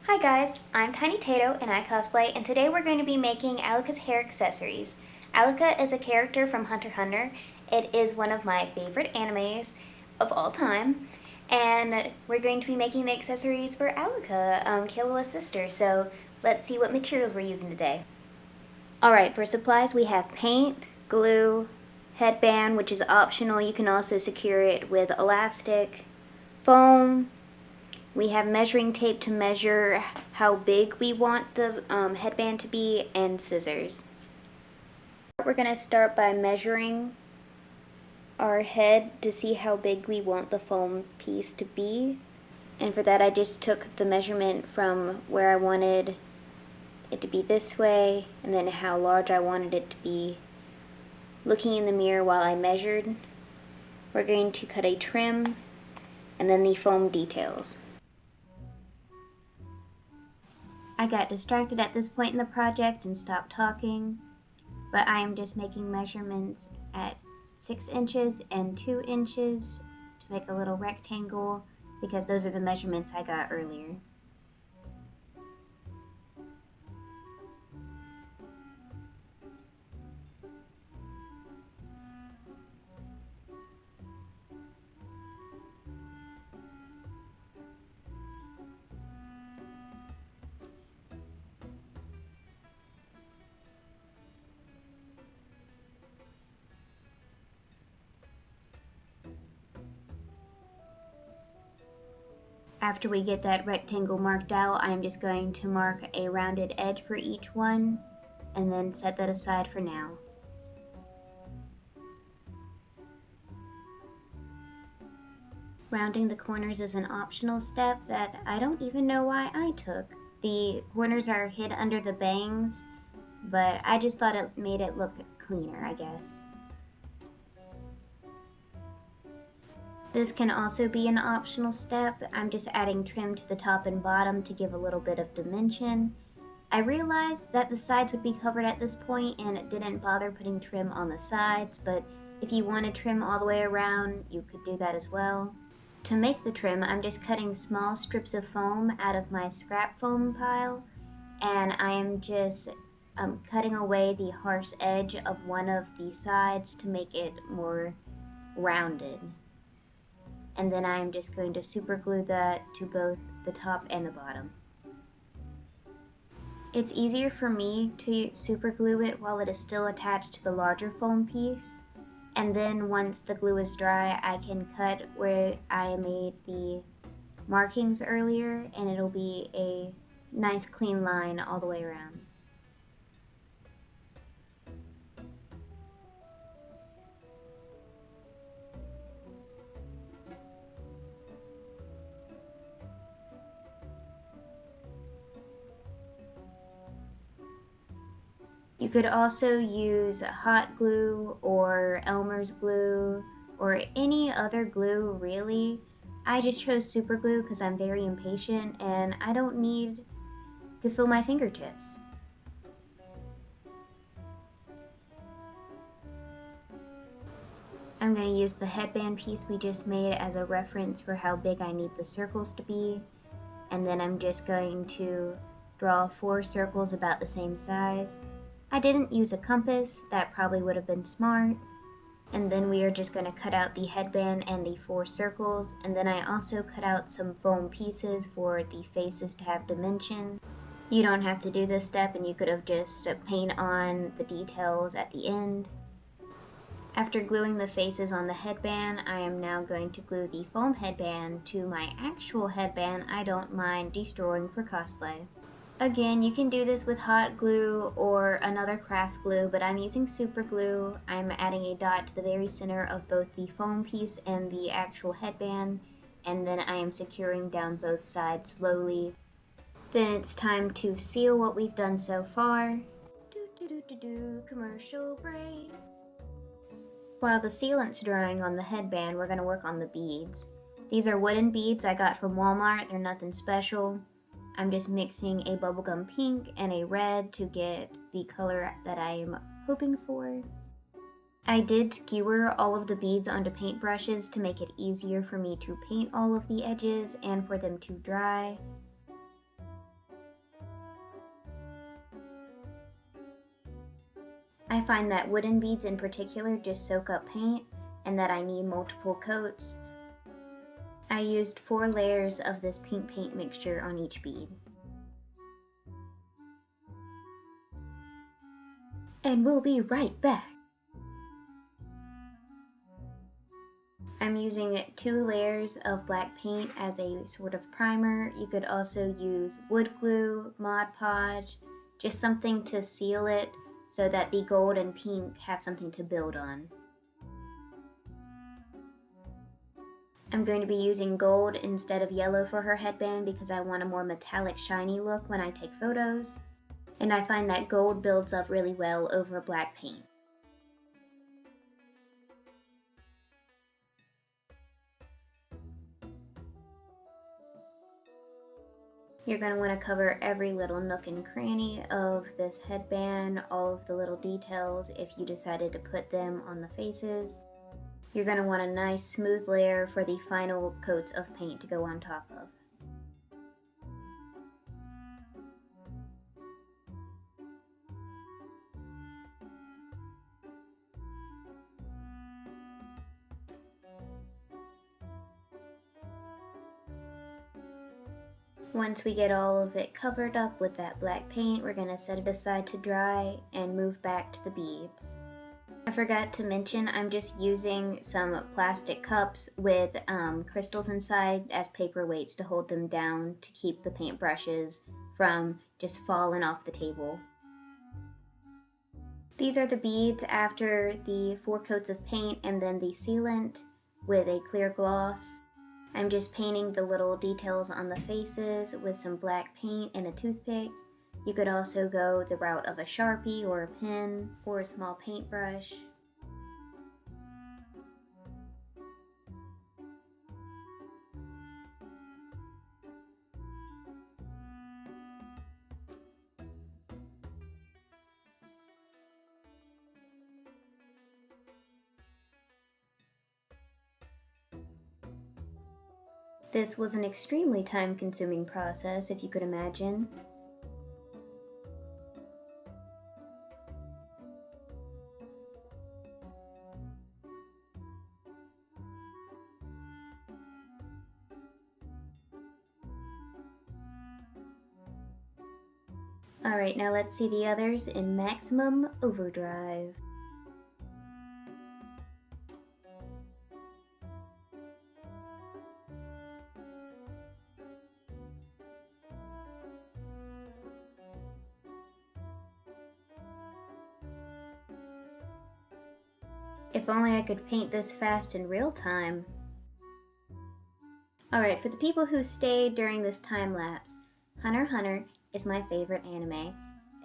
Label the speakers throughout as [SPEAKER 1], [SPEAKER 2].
[SPEAKER 1] Hi guys, I'm Tiny Tato and I cosplay, and today we're going to be making Alluka's hair accessories. Alluka is a character from Hunter x Hunter. It is one of my favorite animes of all time, and we're going to be making the accessories for Alluka, Killua's sister, so let's see what materials we're using today. Alright, for supplies we have paint, glue, headband, which is optional. You can also secure it with elastic, foam. We have measuring tape to measure how big we want the headband to be, and scissors. We're going to start by measuring our head to see how big we want the foam piece to be. And for that I just took the measurement from where I wanted it to be this way, and then how large I wanted it to be, looking in the mirror while I measured. We're going to cut a trim and then the foam details. I got distracted at this point in the project and stopped talking, but I am just making measurements at 6 inches and 2 inches to make a little rectangle, because those are the measurements I got earlier. After we get that rectangle marked out, I'm just going to mark a rounded edge for each one and then set that aside for now. Rounding the corners is an optional step that I don't even know why I took. The corners are hid under the bangs, but I just thought it made it look cleaner, I guess. This can also be an optional step. I'm just adding trim to the top and bottom to give a little bit of dimension. I realized that the sides would be covered at this point and it didn't bother putting trim on the sides, but if you want to trim all the way around, you could do that as well. To make the trim, I'm just cutting small strips of foam out of my scrap foam pile, and I am just cutting away the harsh edge of one of the sides to make it more rounded. And then I'm just going to super glue that to both the top and the bottom. It's easier for me to super glue it while it is still attached to the larger foam piece, and then once the glue is dry I can cut where I made the markings earlier, and it'll be a nice clean line all the way around. You could also use hot glue or Elmer's glue or any other glue really. I just chose super glue because I'm very impatient and I don't need to fill my fingertips. I'm going to use the headband piece we just made as a reference for how big I need the circles to be, and then I'm just going to draw 4 circles about the same size. I didn't use a compass, that probably would have been smart. And then we are just going to cut out the headband and the 4 circles, and then I also cut out some foam pieces for the faces to have dimension. You don't have to do this step, and you could have just paint on the details at the end. After gluing the faces on the headband, I am now going to glue the foam headband to my actual headband I don't mind destroying for cosplay. Again, you can do this with hot glue or another craft glue, but I'm using super glue. I'm adding a dot to the very center of both the foam piece and the actual headband, and then I am securing down both sides slowly. Then it's time to seal what we've done so far. Commercial break. While the sealant's drying on the headband, we're going to work on the beads. These are wooden beads I got from Walmart. They're nothing special. I'm just mixing a bubblegum pink and a red to get the color that I am hoping for. I did skewer all of the beads onto paintbrushes to make it easier for me to paint all of the edges and for them to dry. I find that wooden beads in particular just soak up paint and that I need multiple coats. I used 4 layers of this pink paint mixture on each bead. And we'll be right back. I'm using 2 layers of black paint as a sort of primer. You could also use wood glue, Mod Podge, just something to seal it so that the gold and pink have something to build on. I'm going to be using gold instead of yellow for her headband because I want a more metallic, shiny look when I take photos. And I find that gold builds up really well over black paint. You're going to want to cover every little nook and cranny of this headband, all of the little details if you decided to put them on the faces. You're going to want a nice smooth layer for the final coats of paint to go on top of. Once we get all of it covered up with that black paint, we're going to set it aside to dry and move back to the beads. I forgot to mention I'm just using some plastic cups with crystals inside as paperweights to hold them down to keep the paintbrushes from just falling off the table. These are the beads after the 4 coats of paint and then the sealant with a clear gloss. I'm just painting the little details on the faces with some black paint and a toothpick. You could also go the route of a Sharpie or a pen or a small paintbrush. This was an extremely time-consuming process, if you could imagine. Alright, now let's see the others in maximum overdrive. If only I could paint this fast in real time. Alright, for the people who stayed during this time lapse, Hunter x Hunter is my favorite anime.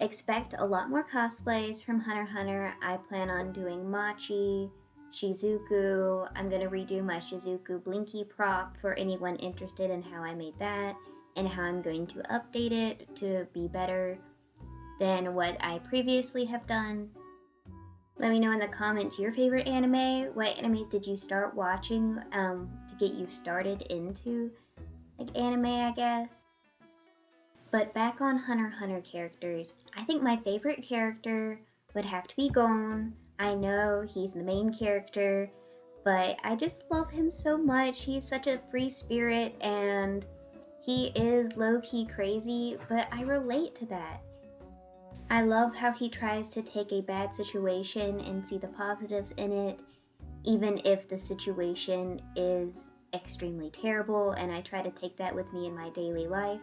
[SPEAKER 1] Expect a lot more cosplays from Hunter x Hunter. I plan on doing Machi, Shizuku. I'm going to redo my Shizuku Blinky prop for anyone interested in how I made that and how I'm going to update it to be better than what I previously have done. Let me know in the comments your favorite anime. What animes did you start watching to get you started into like anime, I guess? But back on Hunter x Hunter characters, I think my favorite character would have to be Gon. I know he's the main character, but I just love him so much. He's such a free spirit and he is low-key crazy, but I relate to that. I love how he tries to take a bad situation and see the positives in it, even if the situation is extremely terrible, and I try to take that with me in my daily life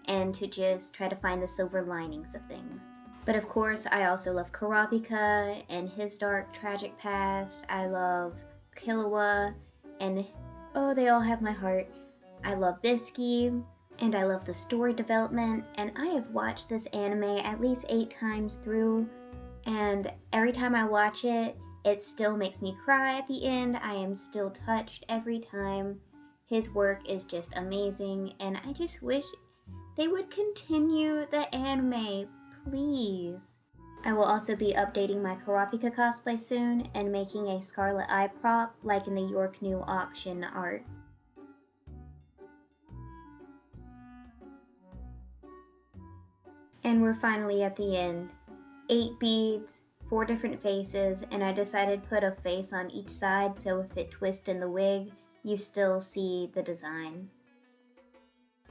[SPEAKER 1] and to just try to find the silver linings of things. But of course, I also love Kurapika and his dark, tragic past. I love Killua, and oh, they all have my heart. I love Bisky, and I love the story development, and I have watched this anime at least 8 times through, and every time I watch it, it still makes me cry at the end. I am still touched every time. His work is just amazing, and I just wish they would continue the anime, please. I will also be updating my Kurapika cosplay soon and making a Scarlet Eye prop like in the York New auction art. And we're finally at the end. 8 beads, 4 different faces, and I decided to put a face on each side so if it twists in the wig, you still see the design.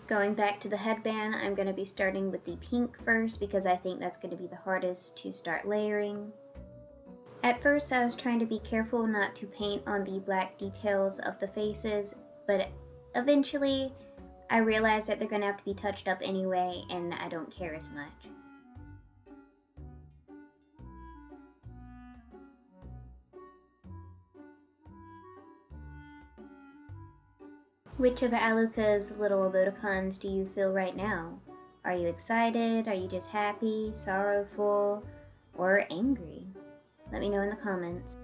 [SPEAKER 1] Going back to the headband, I'm going to be starting with the pink first because I think that's going to be the hardest to start layering. At first I was trying to be careful not to paint on the black details of the faces, but eventually I realized that they're going to have to be touched up anyway, and I don't care as much. Which of Alluka's little emoticons do you feel right now? Are you excited? Are you just happy, sorrowful, or angry? Let me know in the comments.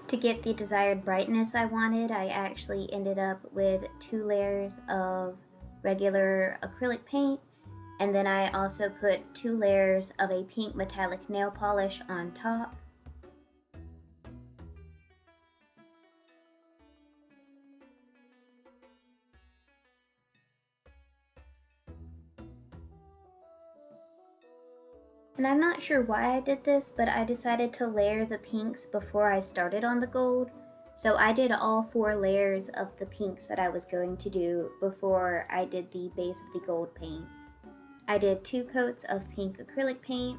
[SPEAKER 1] To get the desired brightness I wanted, I actually ended up with 2 layers of regular acrylic paint, and then I also put 2 layers of a pink metallic nail polish on top. And I'm not sure why I did this, but I decided to layer the pinks before I started on the gold. So I did all 4 layers of the pinks that I was going to do before I did the base of the gold paint. I did 2 coats of pink acrylic paint,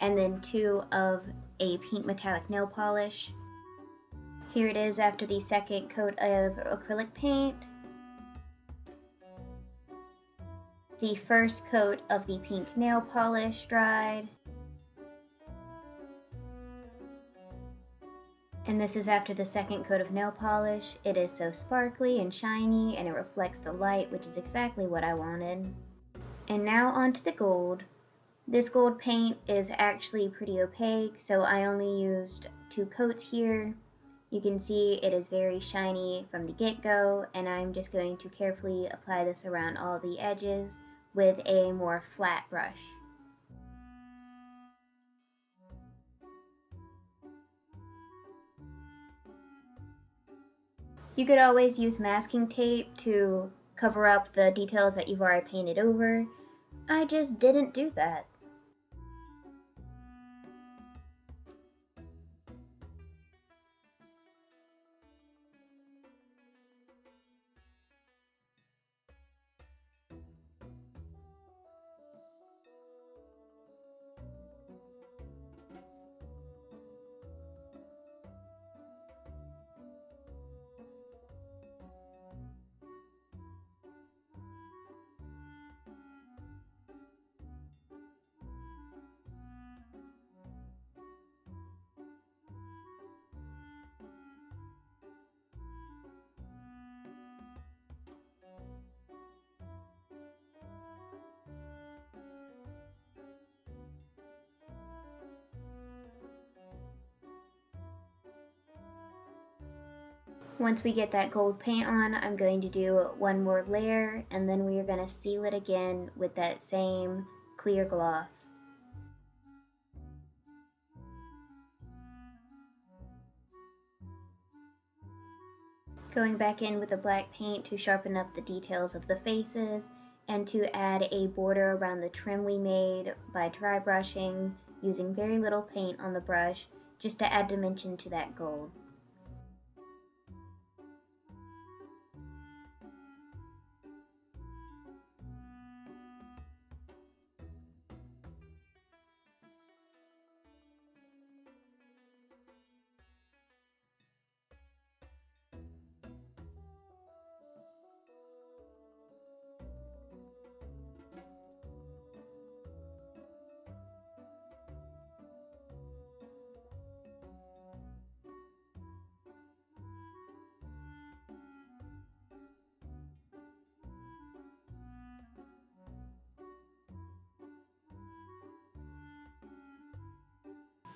[SPEAKER 1] and then 2 of a pink metallic nail polish. Here it is after the second coat of acrylic paint. The first coat of the pink nail polish dried. And this is after the second coat of nail polish. It is so sparkly and shiny, and it reflects the light, which is exactly what I wanted. And now onto the gold. This gold paint is actually pretty opaque, so I only used 2 coats here. You can see it is very shiny from the get-go, and I'm just going to carefully apply this around all the edges with a more flat brush. You could always use masking tape to cover up the details that you've already painted over. I just didn't do that. Once we get that gold paint on, I'm going to do 1 more layer, and then we are going to seal it again with that same clear gloss. Going back in with the black paint to sharpen up the details of the faces, and to add a border around the trim we made by dry brushing, using very little paint on the brush, just to add dimension to that gold.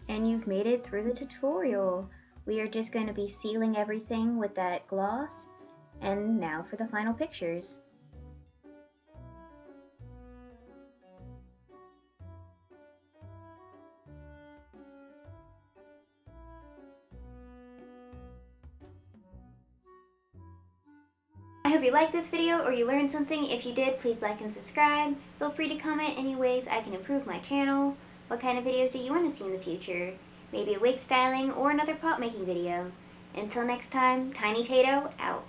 [SPEAKER 1] And you've made it through the tutorial. We are just going to be sealing everything with that gloss. And now for the final pictures. I hope you liked this video or you learned something. If you did, please like and subscribe. Feel free to comment any ways I can improve my channel. What kind of videos do you want to see in the future? Maybe a wig styling or another prop making video. Until next time, Tiny Tato out.